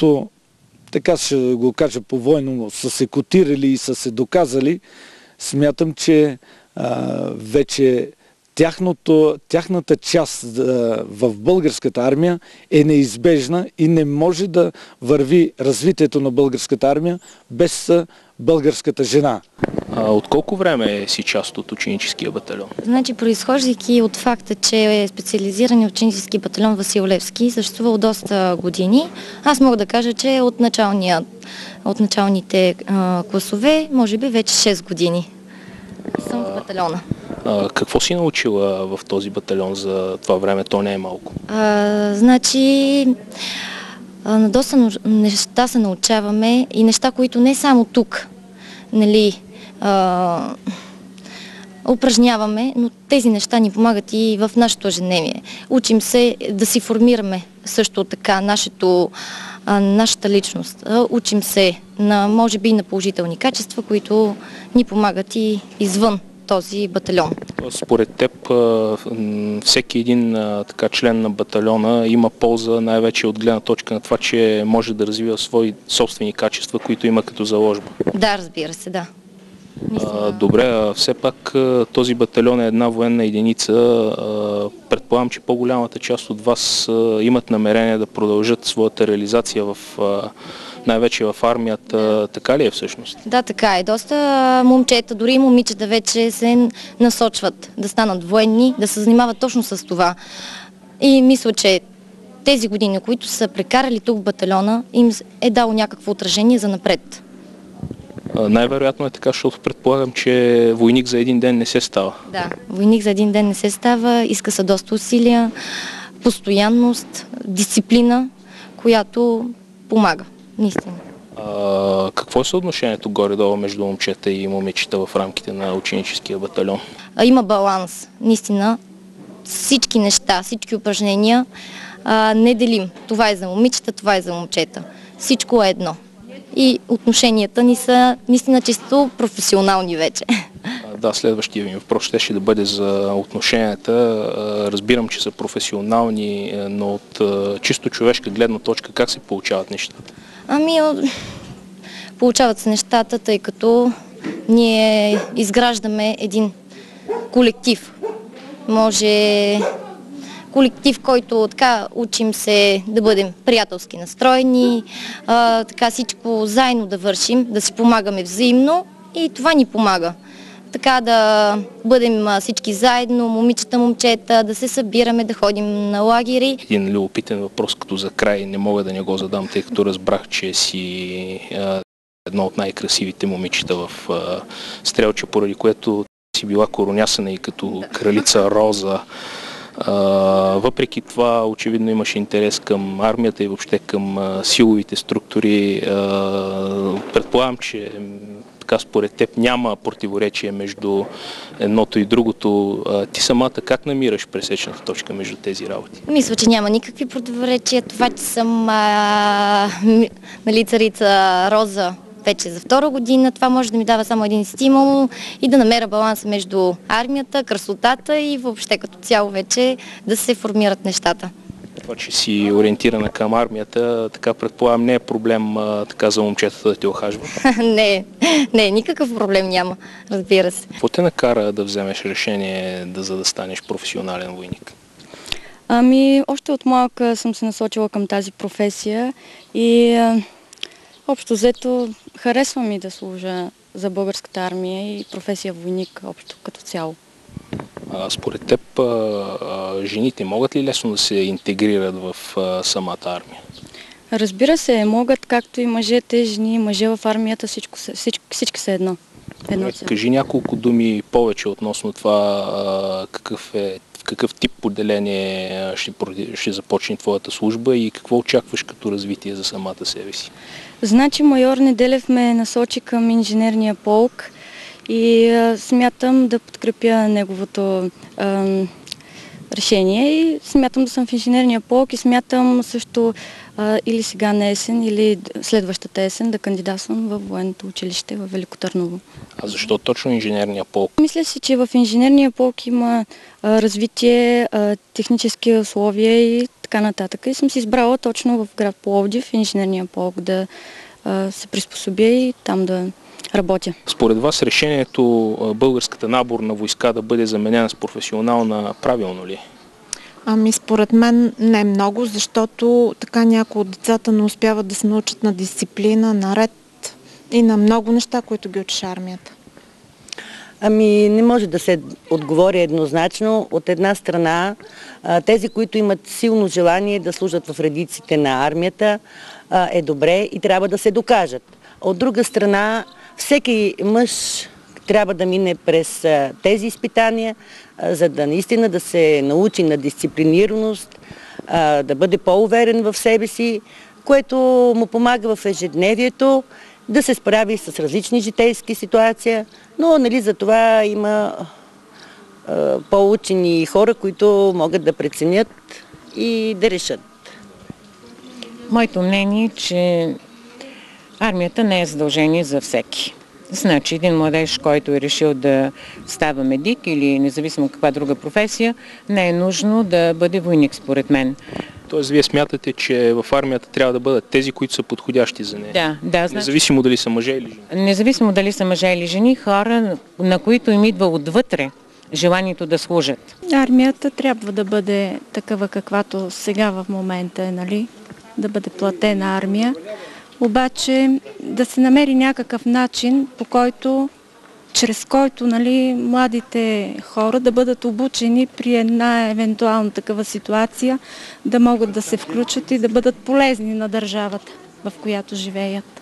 които, така ще го кажа по-войно, са се котирали и са се доказали, смятам, че вече тяхната част в българската армия е неизбежна и не може да върви развитието на българската армия без българската жена. От колко време си част от ученическия батальон? Значи, произхождайки от факта, че е специализиран ученически батальон Васил Левски, съществувал доста години, аз мога да кажа, че от началните класове, може би вече 6 години съм в батальона. Какво си научила в този батальон за това време? То не е малко. Значи, доста неща се научаваме и неща, които не само тук, нали, упражняваме, но тези неща ни помагат и в нашето ежедневие. Учим се да си формираме също така нашата личност. Учим се може би на положителни качества, които ни помагат и извън този батальон. Според теб всеки един член на батальона има полза най-вече от гледна точка на това, че може да развива свои собствени качества, които има като заложба. Да, разбира се, да. Добре, все пак този батальон е една военна единица. Предполагам, че по-голямата част от вас имат намерение да продължат своята реализация най-вече в армията. Така ли е всъщност? Да, така е. Доста момчета, дори и момичета вече се насочват да станат военни, да се занимават точно с това. И мисля, че тези години, които са прекарали тук в батальона, им е дало някакво отражение за напред. Най-вероятно е така, защото предполагам, че войник за един ден не се става. Да, войник за един ден не се става, иска се доста усилия, постоянност, дисциплина, която помага, наистина. Какво е съотношението горе-долу между момчета и момичета в рамките на ученическия батальон? Има баланс, наистина. Всички неща, всички упражнения не делим. Това е за момичета, това е за момчета. Всичко е едно. И отношенията ни са наистина чисто професионални вече. Да, следващия ми въпрос ще да бъде за отношенията. Разбирам, че са професионални, но от чисто човешка гледна точка как се получават нещата? Получават се нещата, тъй като ние изграждаме един колектив. Може колектив, който така учим се да бъдем приятелски настроени, така всичко заедно да вършим, да си помагаме взаимно и това ни помага. Така да бъдем всички заедно, момичета, момчета, да се събираме, да ходим на лагери. Един любопитен въпрос като за край, не мога да не го задам, тъй като разбрах, че си едно от най-красивите момичета в Стрелча, поради което си била коронясана и като кралица Роза. Въпреки това, очевидно имаш интерес към армията и въобще към силовите структури. Предполагам, че така според теб няма противоречие между едното и другото. Ти самата как намираш пресечната точка между тези работи? Мисля, че няма никакви противоречия. Това, че съм царица Роза вече за втора година, това може да ми дава само един стимул и да намеря баланс между армията, красотата и въобще като цяло вече да се формират нещата. Това, че си ориентирана към армията, така предполагам не е проблем така за момчетата да те охажва? Не, никакъв проблем няма, разбира се. Какво те накара да вземеш решение за да станеш професионален войник? Още от малка съм се насочила към тази професия и общо взето харесва ми да служа за българската армия и професия войник общо като цяло. Според теб жените могат ли лесно да се интегрират в самата армия? Разбира се, могат, както и мъжете, жени, мъже в армията, всички са едно. Кажи няколко думи повече относно това какъв тип поделение ще започне твоята служба и какво очакваш като развитие за самата себе си? Значи майор Неделев ме насочи към инженерния полк и смятам да подкрепя неговото решение и смятам да съм в инженерния полк и смятам също или сега на есен, или следващата есен да кандидатствам в военното училище в Велико Търново. А защо точно инженерния полк? Мисля си, че в инженерния полк има развитие, технически условия и така нататък. И съм си избрала точно в град Пловдив инженерния полк да се приспособя и там да работя. Според вас решението българската наборна войска да бъде заменена с професионална правилно ли? Ами според мен не много, защото така някои от децата не успяват да се научат на дисциплина, на ред и на много неща, които ги учиш армията. Ами не може да се отговори еднозначно. От една страна, тези, които имат силно желание да служат в редиците на армията, е добре и трябва да се докажат. От друга страна, всеки мъж трябва да мине през тези изпитания, за да наистина да се научи на дисциплинираност, да бъде по-уверен в себе си, което му помага в ежедневието, да се справи с различни житейски ситуации, но за това има по-учени хора, които могат да преценят и да решат. Моето мнение е, че армията не е задължение за всеки. Значи един младеж, който е решил да става медик или независимо каква друга професия, не е нужно да бъде войник, според мен. Тоест вие смятате, че в армията трябва да бъдат тези, които са подходящи за нея? Да. Независимо дали са мъже или жени? Независимо дали са мъже или жени, хора, на които им идва отвътре желанието да служат. Армията трябва да бъде такава, каквато сега в момента е, нали? Да бъде платена армия. Обаче да се намери някакъв начин, чрез който младите хора да бъдат обучени при една евентуална такава ситуация, да могат да се включат и да бъдат полезни на държавата, в която живеят.